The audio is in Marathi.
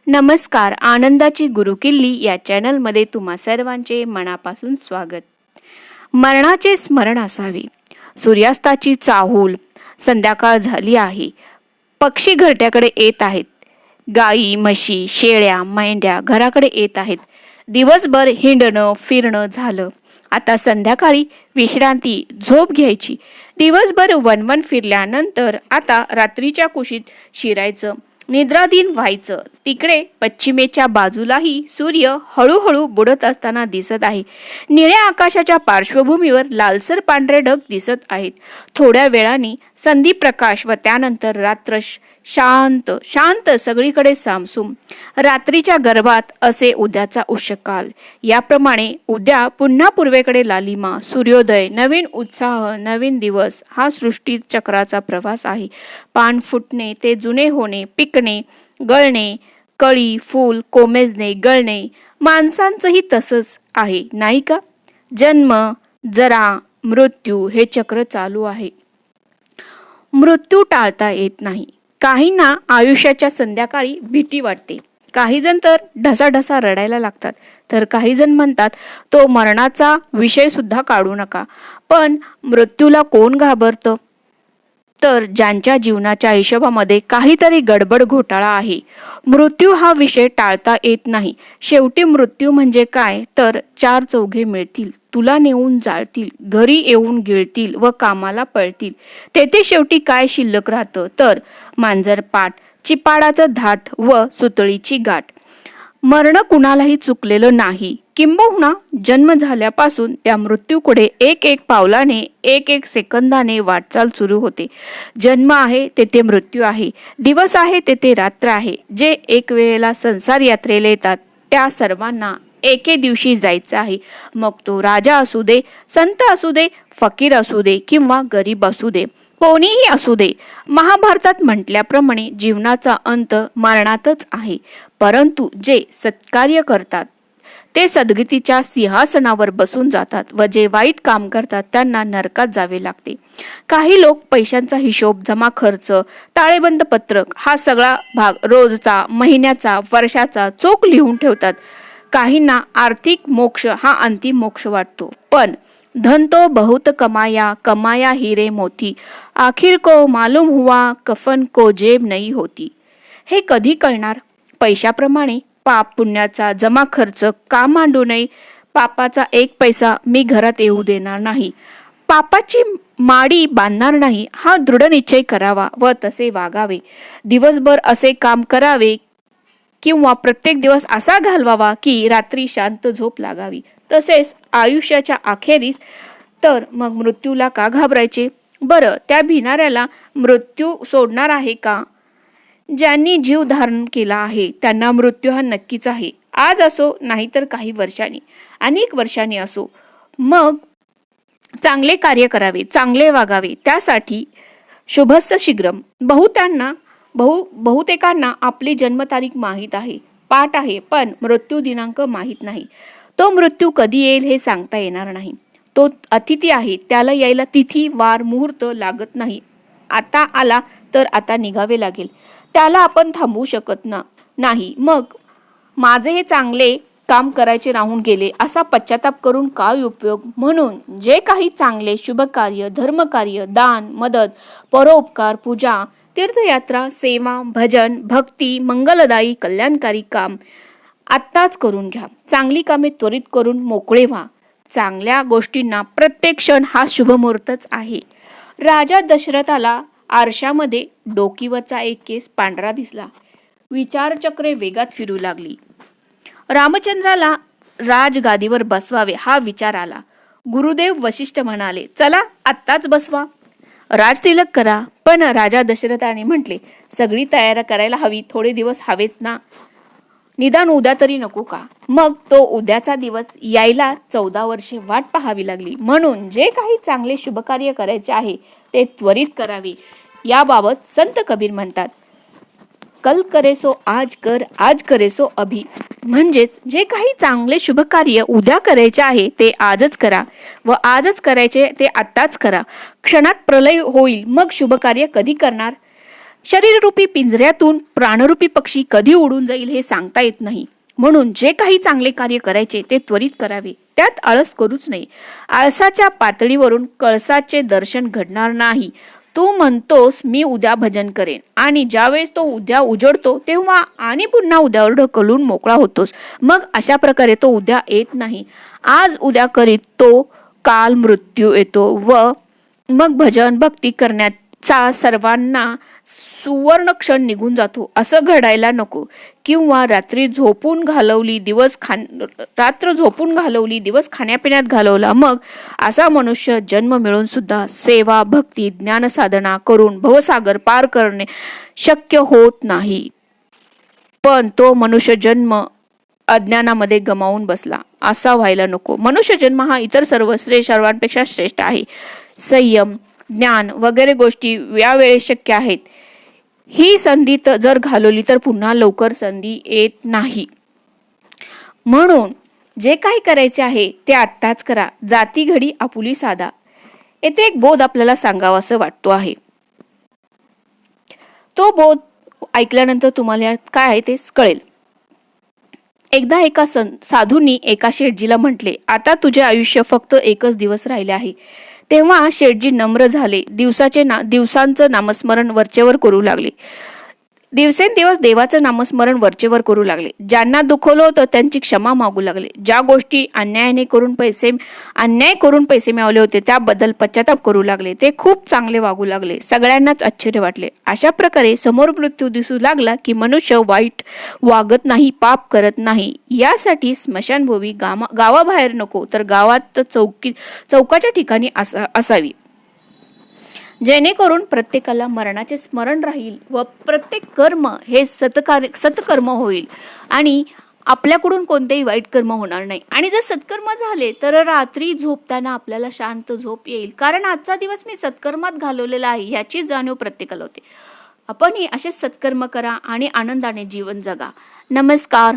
नमस्कार. आनंदाची गुरुकिल्ली या चॅनलमध्ये तुम्हा सर्वांचे मनापासून स्वागत. मरणाचे स्मरण असावे. सूर्यास्ताची चाहूल. संध्याकाळ झाली आहे. पक्षी घरट्याकडे येत आहेत. गाई, म्हशी, शेळ्या, मेंढ्या घराकडे येत आहेत. दिवसभर हिंडणं फिरणं झालं. आता संध्याकाळी विश्रांती, झोप घ्यायची. दिवसभर वनवन फिरल्यानंतर आता रात्रीच्या कुशीत शिरायचं, निद्राधीन व्हायचं. तिकडे पश्चिमेच्या बाजूलाही सूर्य हळूहळू बुडत असताना दिसत आहे. निळ्या आकाशाच्या पार्श्वभूमीवर लालसर पांढरे ढग दिसत आहेत. थोड्या वेळाने संधी प्रकाश व त्यानंतर रात्र शांत शांत, सगळीकडे सामसूम. रात्रीच्या गर्भात असे उद्याचा उषःकाल. याप्रमाणे उद्या पुन्हा पूर्वेकडे लालिमा, सूर्योदय, नवीन उत्साह, नवीन दिवस. हा सृष्टी चक्राचा प्रवास आहे. पान फुटणे ते जुने होणे, पिकणे, गळणे, कळी, फूल कोमेजणे, गळणे. माणसांचंही तसंच आहे, नाही का? जन्म, जरा, मृत्यू हे चक्र चालू आहे. मृत्यू टाळता येत नाही. काहींना आयुष्याच्या संध्याकाळी भीती वाटते. काही जण तर ढसाढसा रडायला लागतात, तर काही जण म्हणतात तो मरणाचा विषय सुद्धा काढू नका. पण मृत्यूला कोण घाबरतं? तर ज्यांच्या जीवनाच्या हिशोबामध्ये काहीतरी गडबड घोटाळा आहे. मृत्यू हा विषय टाळता येत नाही. शेवटी मृत्यू म्हणजे काय? तर चार चौघे मिळतील, तुला नेऊन जाळतील, घरी येऊन गिळतील व कामाला पळतील. तेथे शेवटी काय शिल्लक राहतं? तर मांजरपाट, चिपाडाचं धाट व सुतळीची गाठ. मरण कुणालाही चुकलेलं नाही. किंबहुना जन्म झाल्यापासून त्या मृत्यूकडे एक एक पावलाने, एक एक सेकंदाने वाटचाल सुरू होते. जन्म आहे तेथे मृत्यू आहे. दिवस आहे तेथे रात्र आहे. जे एक वेळेला संसार यात्रेला येतात त्या सर्वांना एके दिवशी जायचं आहे. मग तो राजा असू दे, संत असू दे, फकीर असू दे किंवा गरीब असू दे, कोणीही असू दे. महाभारतात म्हटल्याप्रमाणे जीवनाचा अंत मरणातच आहे. परंतु जे सत्कार्य करतात ते सद्गतीच्या सिंहासनावर बसून जातात व जे वाईट काम करतात त्यांना नरकात जावे लागते. काही लोक पैशांचा हिशोब, जमा खर्च, ताळेबंद पत्रक हा सगळा भाग रोजचा, महिन्याचा, वर्षाचा चोख लिहून ठेवतात. काहींना आर्थिक मोक्ष हा अंतिम मोक्ष वाटतो. पण धन तो बहुत कमाया, कमाया हीरे मोती, आखिर को मालूम हुआ कफन को जेब नहीं होती. हे कधी कळणार? पैशाप्रमाणे पाप पुण्याचा जमा खर्च का मांडू नये? पापाचा एक पैसा मी घरात येऊ देणार नाही. पापाची माडी बांधणार नाही हा दृढ निश्चय करावा व तसे वागावे. दिवसभर असे काम करावे किंवा प्रत्येक दिवस असा घालवावा की रात्री शांत झोप लागावी. तसेच आयुष्याच्या अखेरीस तर मग मृत्यूला का घाबरायचे? बरं, त्या भिणाऱ्याला मृत्यू सोडणार आहे का? ज्यांनी जीव धारण केला आहे त्यांना मृत्यू हा नक्कीच आहे. आज असो नाहीतर काही वर्षांनी, अनेक वर्षांनी असो. मग चांगले कार्य करावे, चांगले वागावे. त्यासाठी शुभस्य शीघ्रम. बहुतेकांना आपली जन्मतारीख माहीत आहे, पाठ आहे, पण मृत्यू दिनांक माहीत नाही. तो मृत्यू कधी येईल हे सांगता येणार नाही. तो अतिथी आहे, त्याला यायला तिथी, वार, मुहूर्त लागत नाही. आता आला तर आता निघावे लागेल. त्याला आपण थांबवू शकत नाही. मग माझे हे चांगले काम करायचे राहून गेले असा पश्चाताप करून काय उपयोग? म्हणून जे काही चांगले शुभकार्य, धर्मकार्य, दान, मदत, परोपकार, पूजा, तीर्थयात्रा, सेवा, भजन, भक्ती, मंगलदायी, कल्याणकारी काम आत्ताच करून घ्या. चांगली कामे त्वरित करून मोकळे व्हा. चांगल्या गोष्टींना प्रत्येक क्षण हा शुभमुहूर्तच आहे. राजा दशरथाला आरशामध्ये डोकीवरचा एक केस पांढरा दिसला. विचारचक्रे वेगात फिरू लागली. रामचंद्राला राजगादीवर बसवावे हा विचार आला. गुरुदेव वशिष्ठ म्हणाले, चला आत्ताच बसवा, राजतिलक करा. पण राजा दशरथाने म्हटले, सगळी तयारी करायला हवी, थोडे दिवस हवेत ना, निदान उद्या तरी नको का? मग तो उद्याचा दिवस यायला 14 वर्षे वाट पाहावी लागली. म्हणून जे काही चांगले शुभकार्य करायचे आहे ते त्वरित करावे. याबाबत संत कबीर म्हणतात, कल करे सो आज कर, आज करे सो अभी. म्हणजेच जे काही चांगले शुभकार्य उद्या करायचे आहे ते आजच करा व आजच करायचे ते आत्ताच करा. क्षणात प्रलय होईल, मग शुभकार्य कधी करणार? शरीररूपी पिंजऱ्यातून प्राणरूपी पक्षी कधी उडून जाईल हे सांगता येत नाही. म्हणून जे काही चांगले कार्य करायचे ते त्वरित करावे, त्यात आळस करूच नये. आळसाच्या पातळीवरून कळसाचे दर्शन घडणार नाही. तू म्हणतोस मी उद्या भजन करेन आणि ज्यावेळेस तो उद्या उजडतो तेव्हा आणि पुन्हा उद्यावर ढकलून मोकळा होतोस. मग अशा प्रकारे तो उद्या येत नाही. आज उद्या करीत तो काल मृत्यू येतो व मग भजन भक्ती करण्याचा सर्वांना सुवर्ण क्षण निघून जातो. असं घडायला नको. किंवा रात्र झोपून घालवली दिवस खाण्यापिण्यात घालवला, मग असा मनुष्य जन्म मिळून सुद्धा सेवा भक्ती ज्ञान साधना करून भवसागर पार करणे शक्य होत नाही. पण तो मनुष्य जन्म अज्ञानामध्ये गमावून बसला. असा व्हायला नको. मनुष्य जन्म हा इतर सर्वांपेक्षा श्रेष्ठ आहे. संयम ज्ञान वगैरे गोष्टी यावेळी शक्य आहेत. ही संधी जर घालवली तर पुन्हा लवकर संधी येत नाही. म्हणून जे काही करायचे आहे ते आत्ताच करा. जाती घडी आपुली साधा. येथे एक बोध आपल्याला सांगावा असं वाटतो आहे. तो बोध ऐकल्यानंतर तुम्हाला काय आहे ते कळेल. एकदा एका साधूंनी एका शेठजीला म्हटले, आता तुझे आयुष्य फक्त एकच दिवस राहिले आहे. तेव्हा शेठजी नम्र झाले. दिवसांचं नामस्मरण वरचेवर करू लागले. दिवसेंदिवस देवाचं नामस्मरण वरचेवर करू लागले. ज्यांना दुखवलं होतं त्यांची क्षमा मागू लागले. ज्या गोष्टी अन्याय करून पैसे मिळवले होते त्याबद्दल पश्चाताप करू लागले. ते खूप चांगले वागू लागले. सगळ्यांनाच आश्चर्य वाटले. अशा प्रकारे समोर मृत्यू दिसू लागला की मनुष्य वाईट वागत नाही, पाप करत नाही. यासाठी स्मशानभूमी गावाबाहेर नको तर गावात चौकाच्या ठिकाणी असावी, जेणेकरून प्रत्येकाला मरणाचे स्मरण राहील व प्रत्येक कर्म हे सत्कर्म होईल आणि आपल्याकडून कोणतेही वाईट कर्म होणार नाही. आणि जर सत्कर्म झाले तर रात्री झोपताना आपल्याला शांत झोप येईल, कारण आजचा दिवस मी सत्कर्मात घालवलेला आहे याची जाणीव प्रत्येकाला होते. आपणही असे सत्कर्म करा आणि आनंदाने जीवन जगा. नमस्कार.